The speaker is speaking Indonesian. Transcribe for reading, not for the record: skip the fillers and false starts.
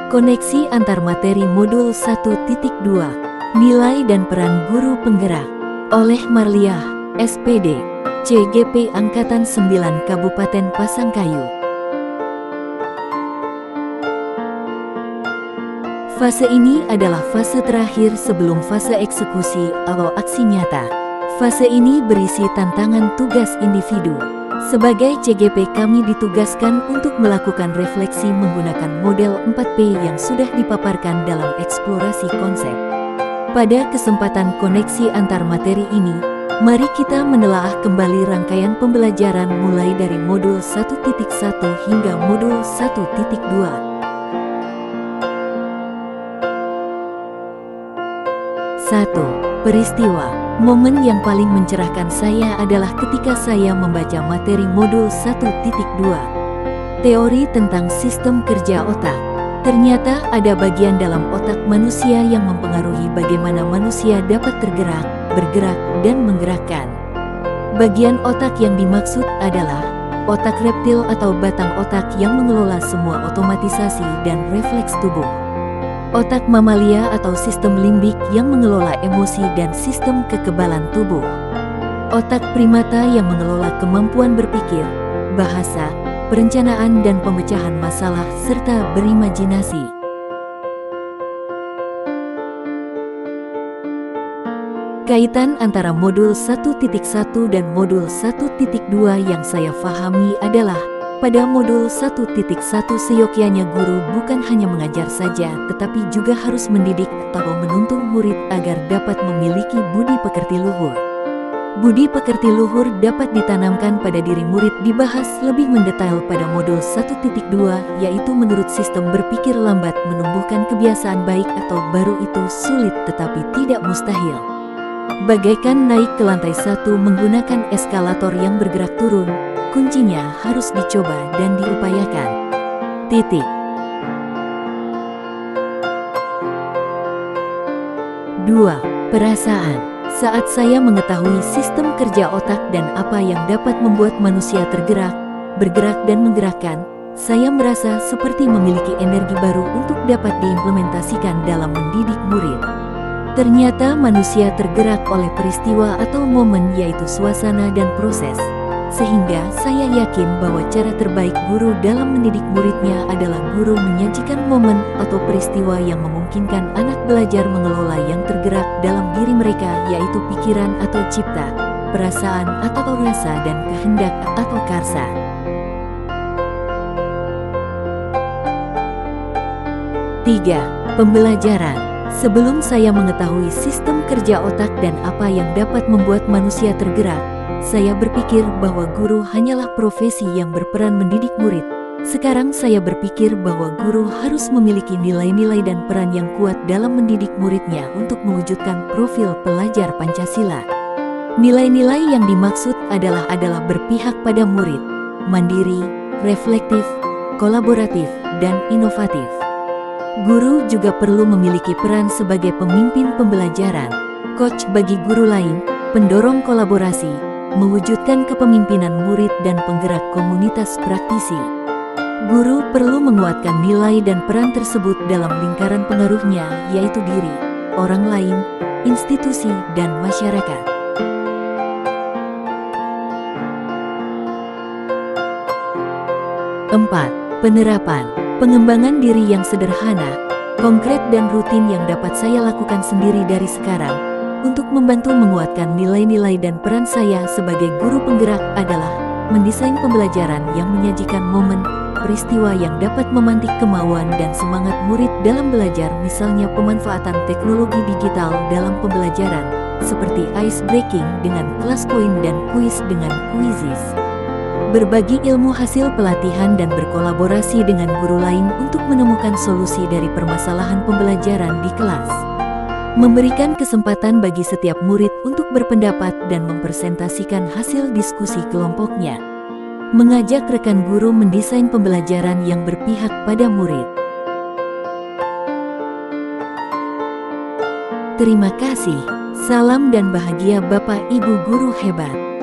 Koneksi antar materi modul 1.2. Nilai dan peran guru penggerak. Oleh Marliah, SPD, CGP Angkatan 9 Kabupaten Pasangkayu. Fase ini adalah fase terakhir sebelum fase eksekusi atau aksi nyata. Fase ini berisi tantangan tugas individu. Sebagai CGP kami ditugaskan untuk melakukan refleksi menggunakan model 4P yang sudah dipaparkan dalam eksplorasi konsep. Pada kesempatan koneksi antar materi ini, mari kita menelaah kembali rangkaian pembelajaran mulai dari modul 1.1 hingga modul 1.2. 1. Peristiwa. Momen yang paling mencerahkan saya adalah ketika saya membaca materi modul 1.2. Teori tentang sistem kerja otak. Ternyata ada bagian dalam otak manusia yang mempengaruhi bagaimana manusia dapat tergerak, bergerak, dan menggerakkan. Bagian otak yang dimaksud adalah otak reptil atau batang otak yang mengelola semua otomatisasi dan refleks tubuh. Otak mamalia atau sistem limbik yang mengelola emosi dan sistem kekebalan tubuh. Otak primata yang mengelola kemampuan berpikir, bahasa, perencanaan dan pemecahan masalah serta berimajinasi. Kaitan antara modul 1.1 dan modul 1.2 yang saya pahami adalah pada modul 1.1 seyogyanya guru bukan hanya mengajar saja tetapi juga harus mendidik atau menuntun murid agar dapat memiliki budi pekerti luhur. Budi pekerti luhur dapat ditanamkan pada diri murid dibahas lebih mendetail pada modul 1.2 yaitu menurut sistem berpikir lambat menumbuhkan kebiasaan baik atau baru itu sulit tetapi tidak mustahil. Bagaikan naik ke lantai 1 menggunakan eskalator yang bergerak turun, kuncinya harus dicoba dan diupayakan. Titik. 2. Perasaan. Saat saya mengetahui sistem kerja otak dan apa yang dapat membuat manusia tergerak, bergerak dan menggerakkan, saya merasa seperti memiliki energi baru untuk dapat diimplementasikan dalam mendidik murid. Ternyata manusia tergerak oleh peristiwa atau momen yaitu suasana dan proses. Sehingga saya yakin bahwa cara terbaik guru dalam mendidik muridnya adalah guru menyajikan momen atau peristiwa yang memungkinkan anak belajar mengelola yang tergerak dalam diri mereka yaitu pikiran atau cipta, perasaan atau rasa dan kehendak atau karsa. 3. Pembelajaran. Sebelum saya mengetahui sistem kerja otak dan apa yang dapat membuat manusia tergerak, saya berpikir bahwa guru hanyalah profesi yang berperan mendidik murid. Sekarang saya berpikir bahwa guru harus memiliki nilai-nilai dan peran yang kuat dalam mendidik muridnya untuk mewujudkan profil pelajar Pancasila. Nilai-nilai yang dimaksud adalah berpihak pada murid, mandiri, reflektif, kolaboratif, dan inovatif. Guru juga perlu memiliki peran sebagai pemimpin pembelajaran, coach bagi guru lain, pendorong kolaborasi, mewujudkan kepemimpinan murid dan penggerak komunitas praktisi. Guru perlu menguatkan nilai dan peran tersebut dalam lingkaran pengaruhnya yaitu diri, orang lain, institusi, dan masyarakat. 4. Penerapan. Pengembangan diri yang sederhana, konkret dan rutin yang dapat saya lakukan sendiri dari sekarang untuk membantu menguatkan nilai-nilai dan peran saya sebagai guru penggerak adalah mendesain pembelajaran yang menyajikan momen, peristiwa yang dapat memantik kemauan dan semangat murid dalam belajar, misalnya pemanfaatan teknologi digital dalam pembelajaran seperti ice breaking dengan kelas poin dan kuis dengan Quizizz. Berbagi ilmu hasil pelatihan dan berkolaborasi dengan guru lain untuk menemukan solusi dari permasalahan pembelajaran di kelas. Memberikan kesempatan bagi setiap murid untuk berpendapat dan mempresentasikan hasil diskusi kelompoknya. Mengajak rekan guru mendesain pembelajaran yang berpihak pada murid. Terima kasih. Salam dan bahagia Bapak Ibu guru hebat.